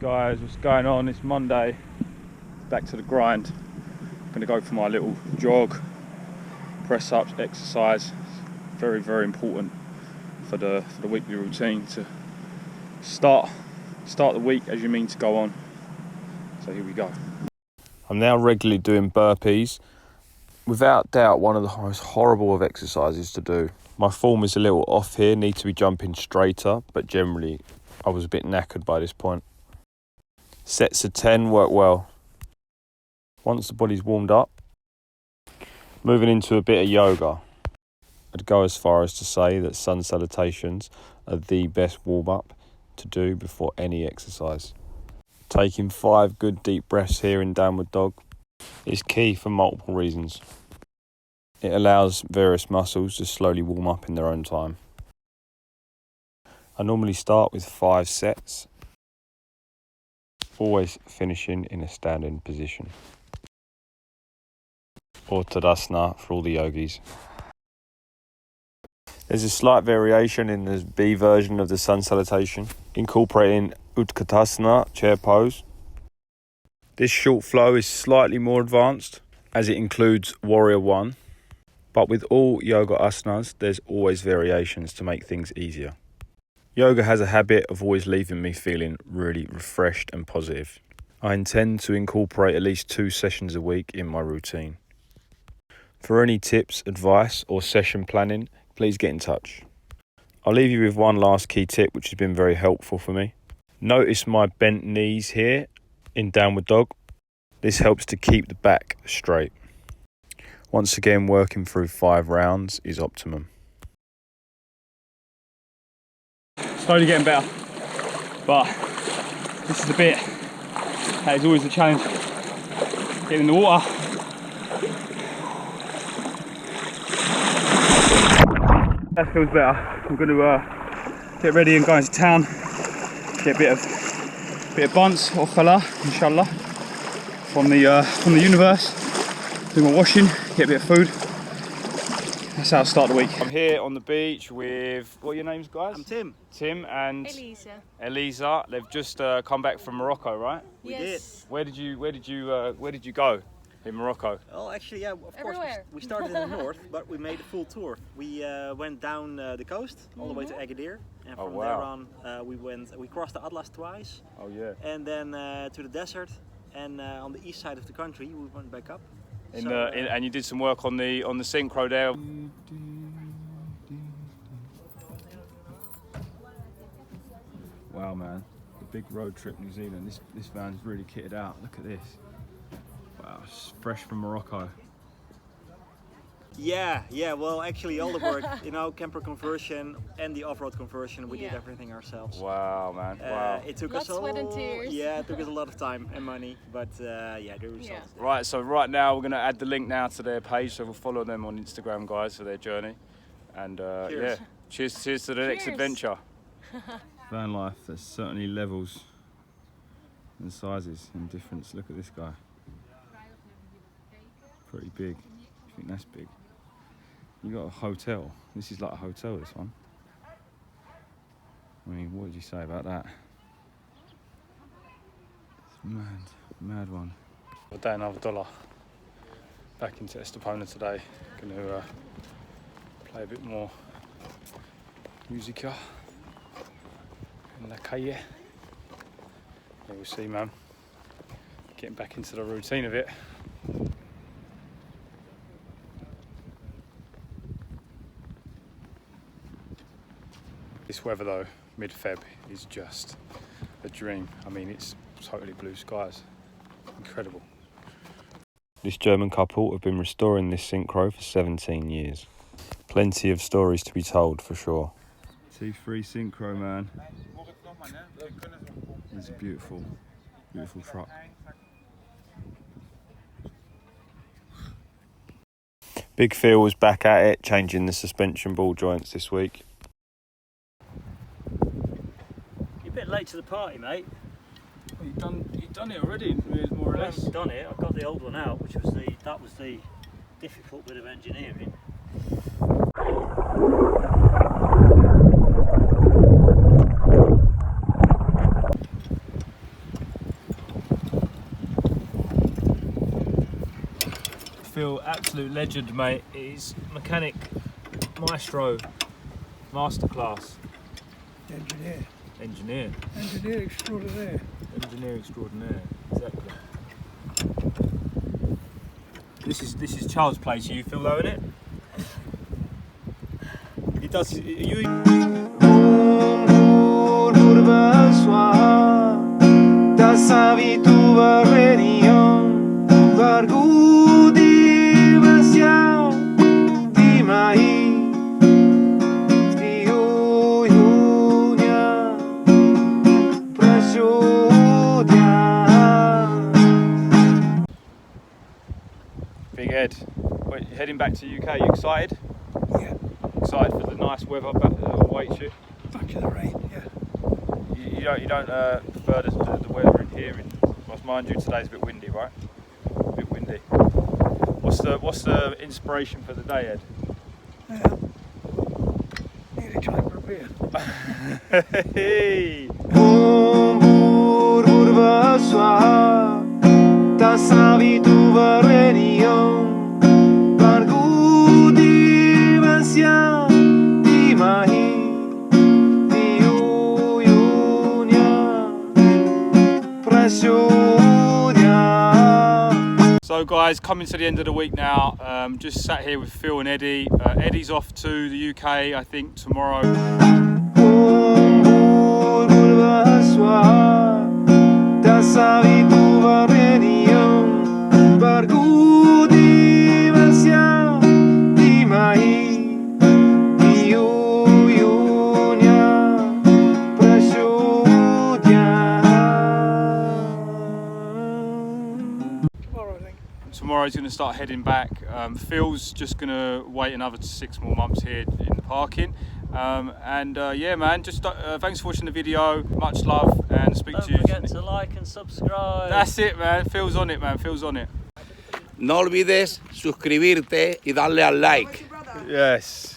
guys, what's going on? It's Monday, back to the grind. I'm gonna go for my little jog, press ups, exercise. Very, very important for the weekly routine to start the week as you mean to go on. So here we go. I'm now regularly doing burpees. Without doubt, one of the most horrible of exercises to do. My form is a little off here, need to be jumping straighter, but generally I was a bit knackered by this point. Sets of 10 work well. Once the body's warmed up, moving into a bit of yoga. I'd go as far as to say that sun salutations are the best warm-up to do before any exercise. Taking 5 good deep breaths here in downward dog is key for multiple reasons. It allows various muscles to slowly warm up in their own time. I normally start with 5 sets, always finishing in a standing position, or Tadasana for all the yogis. There's a slight variation in the B version of the sun salutation, incorporating Utkatasana, chair pose. This short flow is slightly more advanced as it includes Warrior 1, but with all yoga asanas, there's always variations to make things easier. Yoga has a habit of always leaving me feeling really refreshed and positive. I intend to incorporate at least 2 sessions a week in my routine. For any tips, advice, or session planning, please get in touch. I'll leave you with one last key tip which has been very helpful for me. Notice my bent knees here in downward dog. This helps to keep the back straight. Once again, working through 5 rounds is optimum. Slowly getting better, but this is the bit that is always the challenge. Getting in the water. That feels better. I'm going to get ready and go into town. Get a bit of buns or fella, inshallah, from the universe. Do my washing, get a bit of food. That's how I start the week. I'm here on the beach with, what are your names, guys? I'm Tim. Tim and Elisa. They've just come back from Morocco, right? We did. Where did you go in Morocco? Oh, actually, yeah. Of course, Everywhere. we started in the north, but we made a full tour. We went down the coast all the way to Agadir, and from there on, we crossed the Atlas twice. Oh yeah. And then to the desert, and on the east side of the country, we went back up. And you did some work on the synchro there. Wow, man, the big road trip New Zealand. This van's really kitted out. Look at this. Wow, it's fresh from Morocco. Yeah. Well, actually, all the work, camper conversion and the off-road conversion, we did everything ourselves. Wow, man. Wow. It took Blood, sweat and tears. Yeah, it took us a lot of time and money, but the results. Yeah. Right, so right now we're going to add the link now to their page, so we'll follow them on Instagram, guys, for their journey. And Cheers. cheers to the next adventure. Van life, there's certainly levels and sizes and difference. Look at this guy. Pretty big. You think that's big? You got a hotel. This is like a hotel, this one. I mean, what did you say about that? It's mad one. A day another dollar. Back into Estepona today. Gonna play a bit more musica in la calle. Yeah, we'll see, man. Getting back into the routine of it. This weather though, mid-Feb, is just a dream. I mean, it's totally blue skies. Incredible. This German couple have been restoring this synchro for 17 years. Plenty of stories to be told, for sure. T3 synchro, man. It's a beautiful truck. Big Phil was back at it, changing the suspension ball joints this week. You're a bit late to the party, mate. Well, you've done it already, more or I haven't done it. I've got the old one out, which was the difficult bit of engineering. Phil, absolute legend, mate. It's mechanic maestro masterclass. Engineer extraordinaire. Exactly. This is child's play to you, Phil, though, isn't it? He does. You. Big Ed, wait, heading back to UK, you excited? Yeah. Excited for the nice weather back away ship? Back to the rain, yeah. You don't prefer the weather in here? Must mind you, today's a bit windy, right? A bit windy. What's the inspiration for the day, Ed? Nearly time for a beer. Hey. So guys, coming to the end of the week now, just sat here with Phil and Eddie. Eddie's off to the UK, I think, tomorrow. Tomorrow he's going to start heading back. Phil's just going to wait another 6 more months here in the parking. Yeah, man, just thanks for watching the video. Much love, and speak to you. Don't forget to like and subscribe. That's it, man. Phil's on it, man. Phil's on it. No olvides suscribirte y darle al like. Yes.